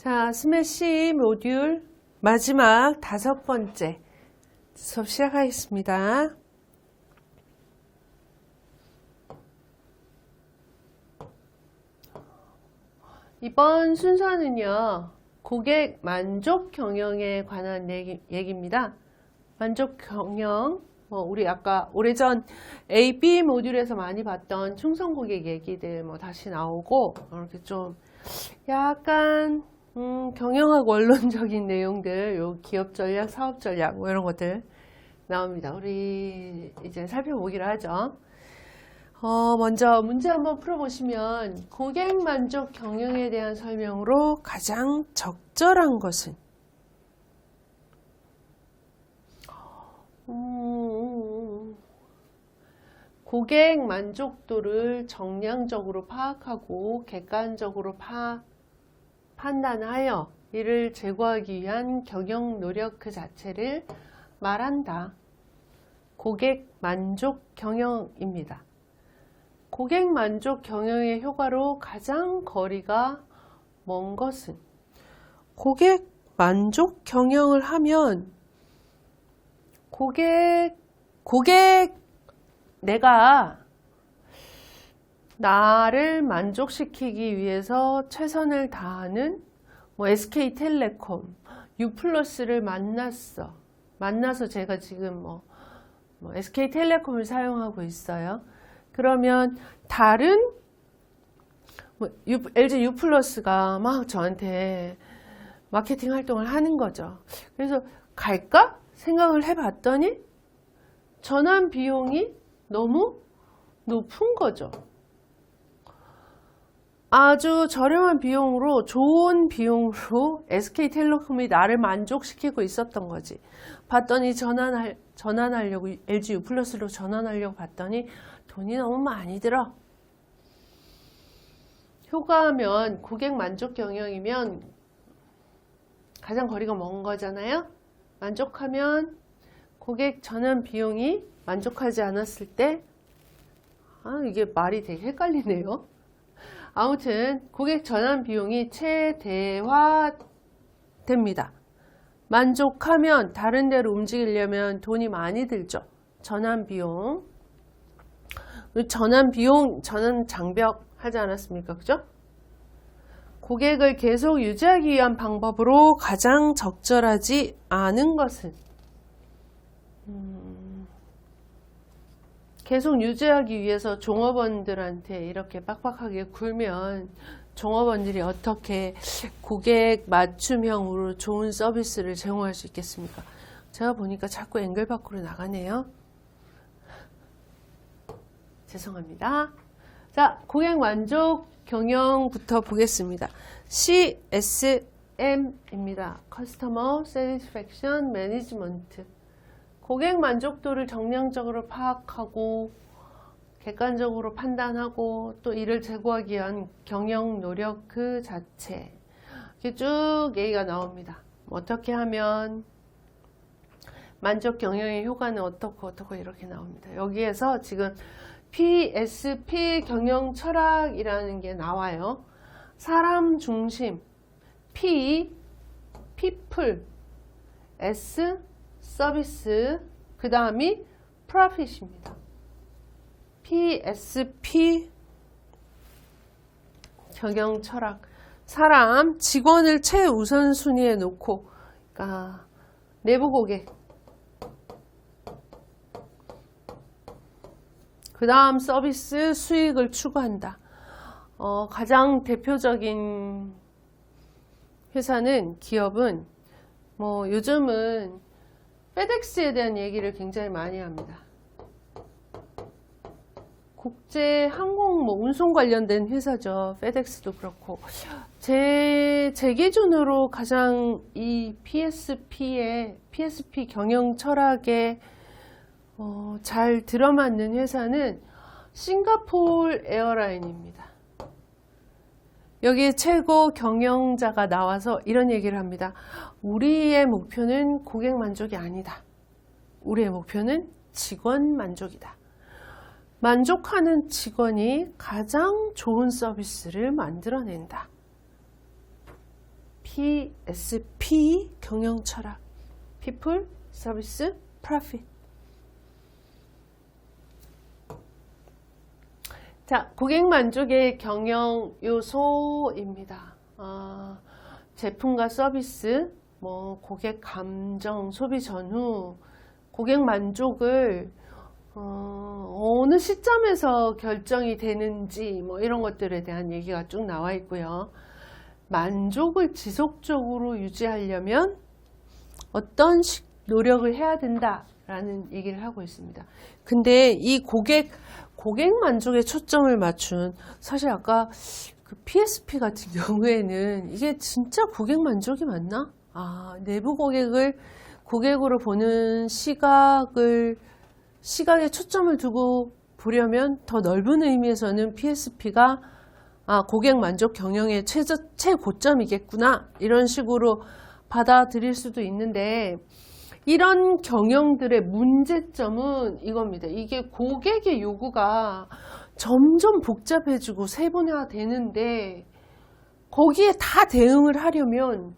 자, 스매시 모듈 마지막 5번째 수업 시작하겠습니다. 이번 순서는요, 고객 만족 경영에 관한 얘기입니다. 만족 경영, 우리 아까 오래전 AB 모듈에서 많이 봤던 충성 고객 얘기들 다시 나오고, 이렇게 좀 약간 경영학 원론적인 내용들, 요 기업 전략, 사업 전략 이런 것들 나옵니다. 우리 이제 살펴보기로 하죠. 먼저 문제 한번 풀어보시면 고객 만족 경영에 대한 설명으로 가장 적절한 것은 고객 만족도를 정량적으로 파악하고 객관적으로 판단하여 이를 제고하기 위한 경영 노력 그 자체를 말한다. 고객 만족 경영입니다. 고객 만족 경영의 효과로 가장 거리가 먼 것은 고객 만족 경영을 하면 내가 나를 만족시키기 위해서 최선을 다하는 SK텔레콤, U+를 만나서 제가 지금 SK텔레콤을 사용하고 있어요. 그러면 다른 LG U+가 막 저한테 마케팅 활동을 하는 거죠. 그래서 갈까 생각을 해봤더니 전환 비용이 너무 높은 거죠. 아주 저렴한 비용으로, 좋은 비용으로 SK텔레콤이 나를 만족시키고 있었던 거지. 봤더니 전환하려고 LG U+로 전환하려고 봤더니 돈이 너무 많이 들어. 효과하면 고객 만족 경영이면 가장 거리가 먼 거잖아요. 만족하면 고객 전환 비용이 만족하지 않았을 때 이게 말이 되게 헷갈리네요. 아무튼 고객 전환 비용이 최대화됩니다. 만족하면 다른 데로 움직이려면 돈이 많이 들죠. 전환 비용, 전환 장벽 하지 않았습니까? 그죠? 고객을 계속 유지하기 위한 방법으로 가장 적절하지 않은 것은 계속 유지하기 위해서 종업원들한테 이렇게 빡빡하게 굴면 종업원들이 어떻게 고객 맞춤형으로 좋은 서비스를 제공할 수 있겠습니까? 제가 보니까 자꾸 앵글 밖으로 나가네요. 죄송합니다. 자, 고객 만족 경영부터 보겠습니다. CSM입니다. Customer Satisfaction Management. 고객 만족도를 정량적으로 파악하고 객관적으로 판단하고 또 이를 제고하기 위한 경영 노력 그 자체. 이렇게 쭉 얘기가 나옵니다. 어떻게 하면 만족 경영의 효과는 어떻고 이렇게 나옵니다. 여기에서 지금 PSP 경영 철학이라는 게 나와요. 사람 중심, P, people, S, 서비스, 그 다음이 profit입니다. PSP 경영 철학. 사람, 직원을 최우선순위에 놓고, 그러니까 내부 고객, 그 다음 서비스, 수익을 추구한다. 가장 대표적인 회사는, 기업은 요즘은 페덱스에 대한 얘기를 굉장히 많이 합니다. 국제 항공 운송 관련된 회사죠. 페덱스도 그렇고. 제 기준으로 가장 이 PSP 경영 철학에 잘 들어맞는 회사는 싱가포르 에어라인입니다. 여기에 최고 경영자가 나와서 이런 얘기를 합니다. 우리의 목표는 고객 만족이 아니다. 우리의 목표는 직원 만족이다. 만족하는 직원이 가장 좋은 서비스를 만들어낸다. PSP 경영 철학. People, Service, Profit. 자, 고객 만족의 경영 요소입니다. 제품과 서비스, 고객 감정, 소비 전후, 고객 만족을 어느 시점에서 결정이 되는지 이런 것들에 대한 얘기가 쭉 나와 있고요. 만족을 지속적으로 유지하려면 어떤 노력을 해야 된다라는 얘기를 하고 있습니다. 근데 이 고객 만족에 초점을 맞춘, 사실 아까 그 PSP 같은 경우에는 이게 진짜 고객 만족이 맞나? 내부 고객으로 보는 시각에 초점을 두고 보려면 더 넓은 의미에서는 PSP가 고객 만족 경영의 최고점이겠구나, 이런 식으로 받아들일 수도 있는데, 이런 경영들의 문제점은 이겁니다. 이게 고객의 요구가 점점 복잡해지고 세분화되는데 거기에 다 대응을 하려면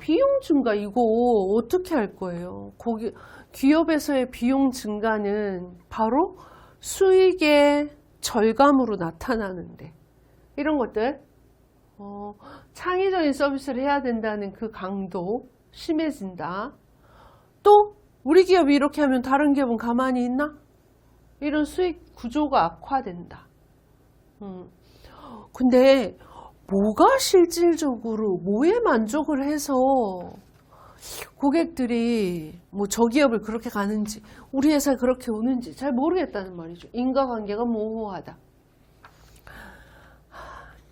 비용 증가, 이거 어떻게 할 거예요? 기업에서의 비용 증가는 바로 수익의 절감으로 나타나는데, 이런 것들, 창의적인 서비스를 해야 된다는 그 강도 심해진다. 또 우리 기업이 이렇게 하면 다른 기업은 가만히 있나? 이런 수익 구조가 악화된다. 근데 뭐가 실질적으로 뭐에 만족을 해서 고객들이 저 기업을 그렇게 가는지, 우리 회사에 그렇게 오는지 잘 모르겠다는 말이죠. 인과관계가 모호하다.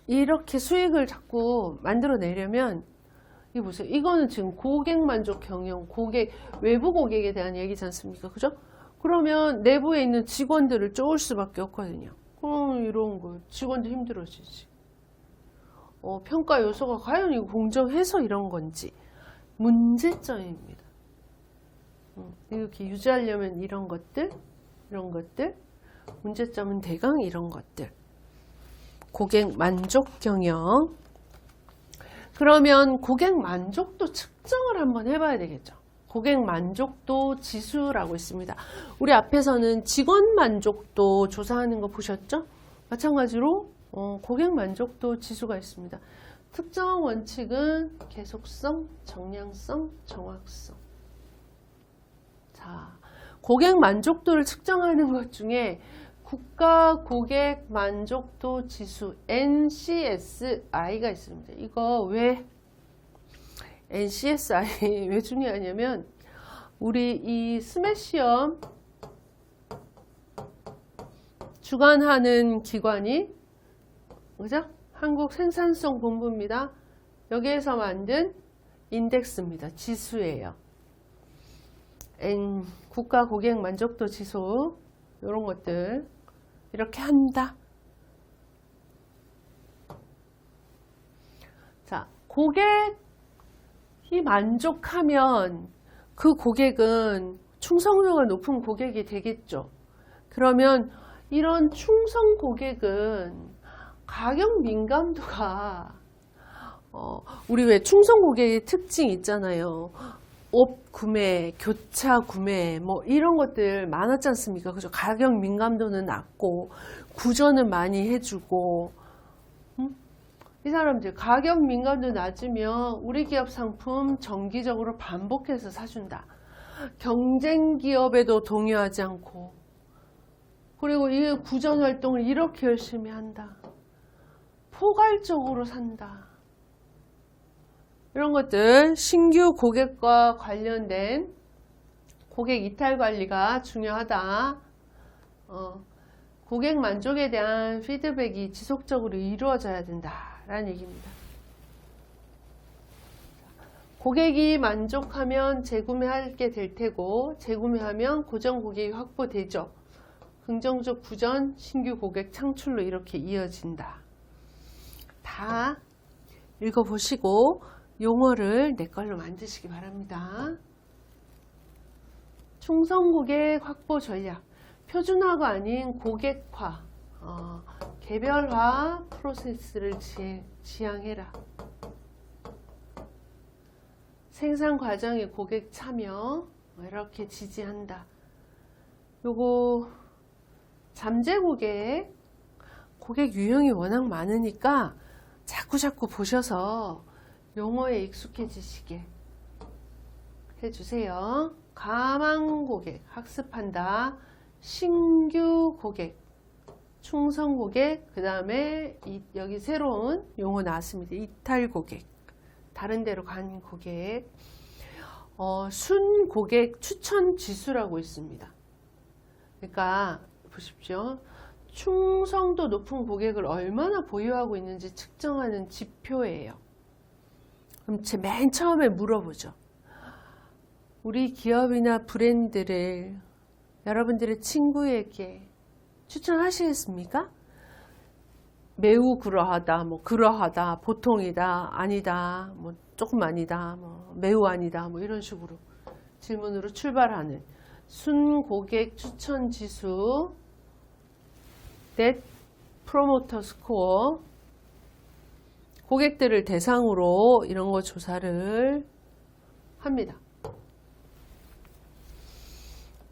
이렇게 수익을 자꾸 만들어내려면, 이 보세요. 이거는 지금 고객 만족 경영, 외부 고객에 대한 얘기지 않습니까? 그죠? 그러면 내부에 있는 직원들을 쪼을 수밖에 없거든요. 그럼 이런 거 직원도 힘들어지지. 평가 요소가 과연 이거 공정해서 이런 건지 문제점입니다. 이렇게 유지하려면 이런 것들, 문제점은 대강 이런 것들. 고객 만족 경영. 그러면 고객 만족도 측정을 한번 해봐야 되겠죠. 고객 만족도 지수라고 있습니다. 우리 앞에서는 직원 만족도 조사하는 거 보셨죠? 마찬가지로 고객 만족도 지수가 있습니다. 특정 원칙은 계속성, 정량성, 정확성. 자, 고객 만족도를 측정하는 것 중에 국가 고객 만족도 지수 NCSI가 있습니다. 이거 왜 NCSI 왜 중요하냐면, 우리 이 스맷 시험 주관하는 기관이 그죠? 한국생산성본부입니다. 여기에서 만든 인덱스입니다. 지수예요. 국가 고객 만족도 지수, 이런 것들 이렇게 한다. 자, 고객이 만족하면 그 고객은 충성도가 높은 고객이 되겠죠. 그러면 이런 충성 고객은 가격 민감도가 우리 왜 충성 고객의 특징 있잖아요. 옷 구매, 교차 구매 이런 것들 많았지 않습니까? 그죠? 가격 민감도는 낮고 구전을 많이 해주고, 이 사람들 가격 민감도 낮으면 우리 기업 상품 정기적으로 반복해서 사준다. 경쟁 기업에도 동요하지 않고, 그리고 이 구전 활동을 이렇게 열심히 한다. 포괄적으로 산다. 이런 것들, 신규 고객과 관련된 고객 이탈 관리가 중요하다. 고객 만족에 대한 피드백이 지속적으로 이루어져야 된다라는 얘기입니다. 고객이 만족하면 재구매하게 될 테고, 재구매하면 고정 고객이 확보되죠. 긍정적 구전, 신규 고객 창출로 이렇게 이어진다. 다 읽어보시고 용어를 내 걸로 만드시기 바랍니다. 충성 고객 확보 전략, 표준화가 아닌 고객화, 개별화 프로세스를 지향해라. 생산 과정에 고객 참여 이렇게 지지한다. 요거 잠재 고객 유형이 워낙 많으니까 자꾸 보셔서 용어에 익숙해지시게 해주세요. 가망 고객 학습한다. 신규 고객, 충성 고객, 그 다음에 여기 새로운 용어 나왔습니다. 이탈 고객, 다른 데로 간 고객. 순 고객 추천 지수라고 있습니다. 그러니까 보십시오. 충성도 높은 고객을 얼마나 보유하고 있는지 측정하는 지표예요. 그럼 맨 처음에 물어보죠. 우리 기업이나 브랜드를 여러분들의 친구에게 추천하시겠습니까? 매우 그러하다, 그러하다, 보통이다, 아니다, 조금 아니다, 매우 아니다, 이런 식으로 질문으로 출발하는 순 고객 추천 지수, Net Promoter Score, 고객들을 대상으로 이런 거 조사를 합니다.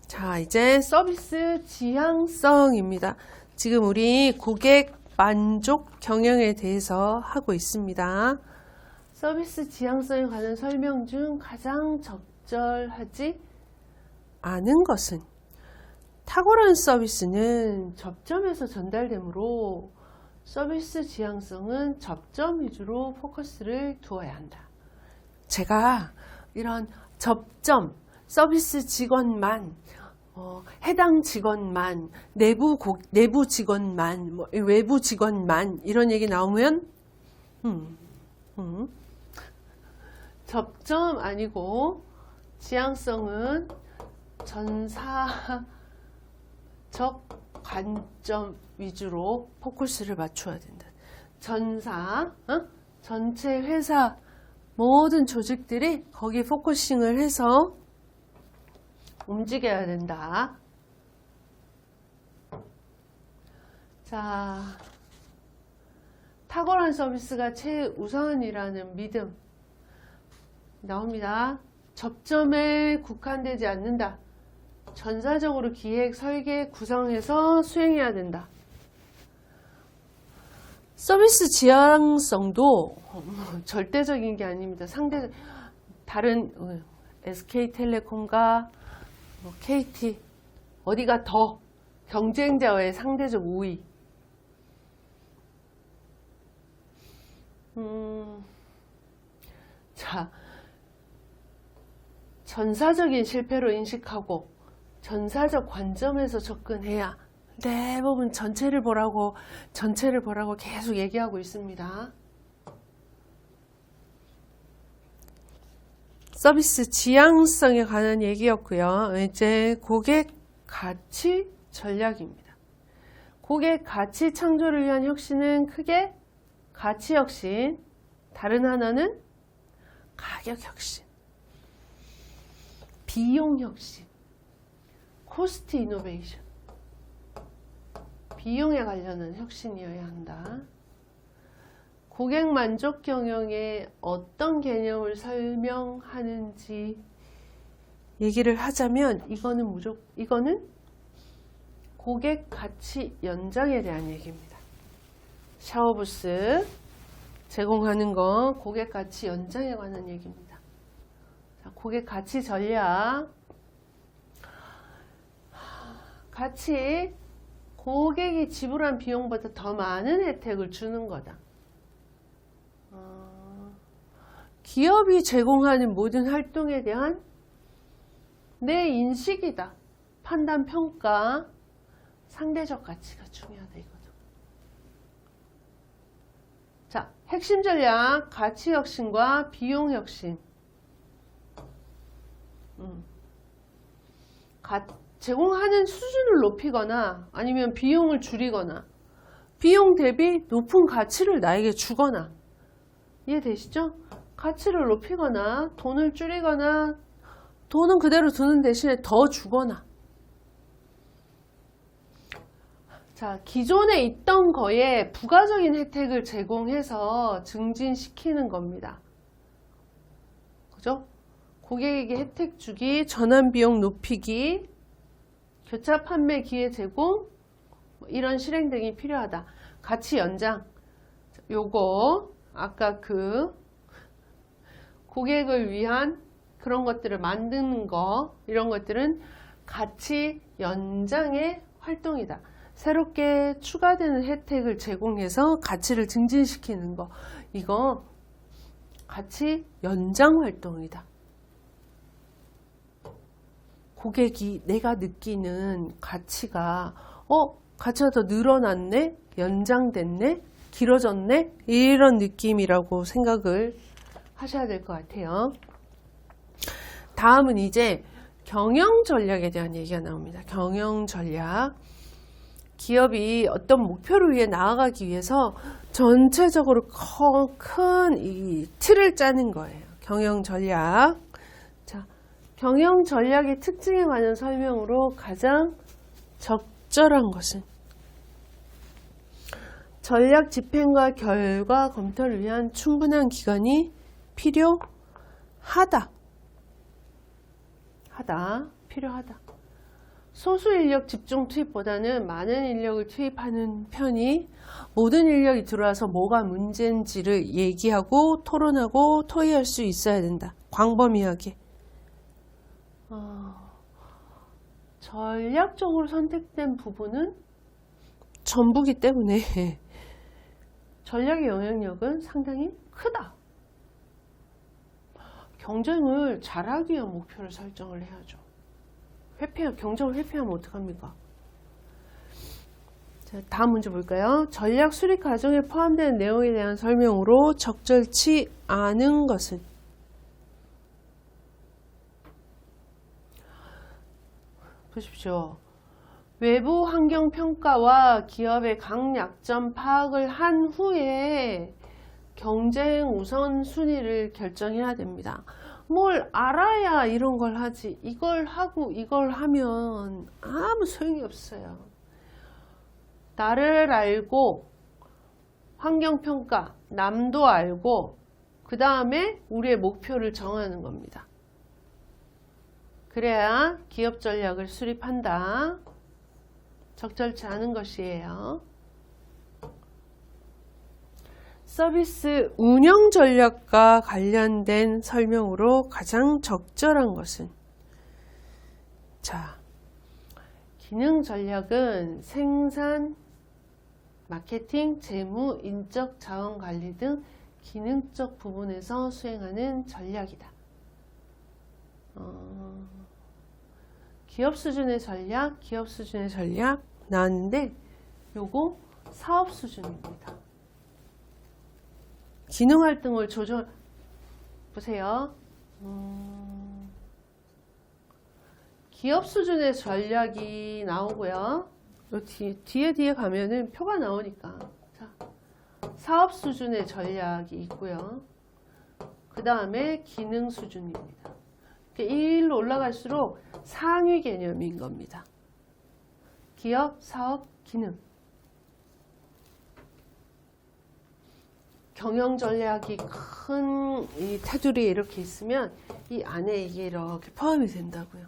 자, 이제 서비스 지향성입니다. 지금 우리 고객 만족 경영에 대해서 하고 있습니다. 서비스 지향성에 관한 설명 중 가장 적절하지 않은 것은 탁월한 서비스는 접점에서 전달되므로 서비스 지향성은 접점 위주로 포커스를 두어야 한다. 제가 이런 접점, 서비스 직원만, 해당 직원만, 내부 직원만, 외부 직원만 이런 얘기 나오면 접점 아니고 지향성은 전사적 관점 위주로 포커스를 맞춰야 된다. 전체 회사 모든 조직들이 거기에 포커싱을 해서 움직여야 된다. 자, 탁월한 서비스가 최우선이라는 믿음 나옵니다. 접점에 국한되지 않는다. 전사적으로 기획, 설계, 구성해서 수행해야 된다. 서비스 지향성도 절대적인 게 아닙니다. 다른 SK텔레콤과 KT 어디가 더 경쟁자와의 상대적 우위. 자, 전사적인 실패로 인식하고 전사적 관점에서 접근해야 대부분 전체를 보라고 계속 얘기하고 있습니다. 서비스 지향성에 관한 얘기였고요. 이제 고객 가치 전략입니다. 고객 가치 창조를 위한 혁신은 크게 가치 혁신, 다른 하나는 가격 혁신, 비용 혁신, 코스트 이노베이션, 비용에 관련한 혁신이어야 한다. 고객 만족 경영에 어떤 개념을 설명하는지 얘기를 하자면 이거는 고객 가치 연장에 대한 얘기입니다. 샤워부스 제공하는 건 고객 가치 연장에 관한 얘기입니다. 자, 고객 가치 전략. 가치, 고객이 지불한 비용보다 더 많은 혜택을 주는 거다. 기업이 제공하는 모든 활동에 대한 내 인식이다. 판단, 평가, 상대적 가치가 중요하다 이거죠. 자, 핵심 전략, 가치 혁신과 비용 혁신. 제공하는 수준을 높이거나 아니면 비용을 줄이거나 비용 대비 높은 가치를 나에게 주거나 이해되시죠? 가치를 높이거나 돈을 줄이거나 돈은 그대로 두는 대신에 더 주거나. 자, 기존에 있던 거에 부가적인 혜택을 제공해서 증진시키는 겁니다. 그죠? 고객에게 혜택 주기, 전환 비용 높이기, 교차 판매 기회 제공, 이런 실행 등이 필요하다. 가치 연장. 요거 아까 그 고객을 위한 그런 것들을 만드는 거, 이런 것들은 가치 연장의 활동이다. 새롭게 추가되는 혜택을 제공해서 가치를 증진시키는 거, 이거 가치 연장 활동이다. 고객이 내가 느끼는 가치가 가치가 더 늘어났네, 연장됐네, 길어졌네, 이런 느낌이라고 생각을 하셔야 될 것 같아요. 다음은 이제 경영 전략에 대한 얘기가 나옵니다. 경영 전략. 기업이 어떤 목표를 위해 나아가기 위해서 전체적으로 큰 이 틀을 짜는 거예요. 경영 전략. 자, 경영 전략의 특징에 관한 설명으로 가장 적절한 것은 전략 집행과 결과 검토를 위한 충분한 기간이 필요하다. 필요하다. 소수 인력 집중 투입보다는 많은 인력을 투입하는 편이 모든 인력이 들어와서 뭐가 문제인지를 얘기하고 토론하고 토의할 수 있어야 된다. 광범위하게. 전략적으로 선택된 부분은 전부기 때문에 전략의 영향력은 상당히 크다. 경쟁을 잘하기 위한 목표를 설정을 해야죠. 경쟁을 회피하면 어떡합니까? 자, 다음 문제 볼까요? 전략 수립 과정에 포함되는 내용에 대한 설명으로 적절치 않은 것은? 보십시오. 외부 환경 평가와 기업의 강약점 파악을 한 후에 경쟁 우선순위를 결정해야 됩니다. 뭘 알아야 이런 걸 하지, 이걸 하고 이걸 하면 아무 소용이 없어요. 나를 알고 환경평가, 남도 알고 그 다음에 우리의 목표를 정하는 겁니다. 그래야 기업 전략을 수립한다. 적절치 않은 것이에요. 서비스 운영 전략과 관련된 설명으로 가장 적절한 것은? 자, 기능 전략은 생산, 마케팅, 재무, 인적 자원 관리 등 기능적 부분에서 수행하는 전략이다. 기업 수준의 전략 나왔는데 요거 사업 수준입니다. 기능 활동을 조절 보세요. 기업 수준의 전략이 나오고요. 뒤에 가면은 표가 나오니까 자, 사업 수준의 전략이 있고요. 그 다음에 기능 수준입니다. 이 일로 올라갈수록 상위 개념인 겁니다. 기업, 사업, 기능. 경영 전략이 큰 이 테두리에 이렇게 있으면 이 안에 이게 이렇게 포함이 된다고요.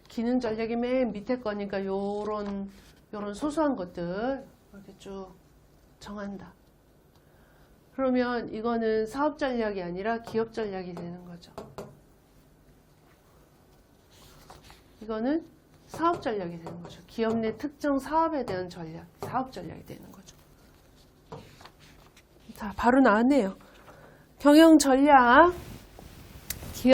기능 전략이 맨 밑에 거니까 요런 소소한 것들 이렇게 쭉 정한다. 그러면 이거는 사업 전략이 아니라 기업 전략이 되는 거죠. 이거는 사업 전략이 되는 거죠. 기업 내 특정 사업에 대한 전략, 사업 전략이 되는 거죠. 자, 바로 나왔네요. 경영 전략.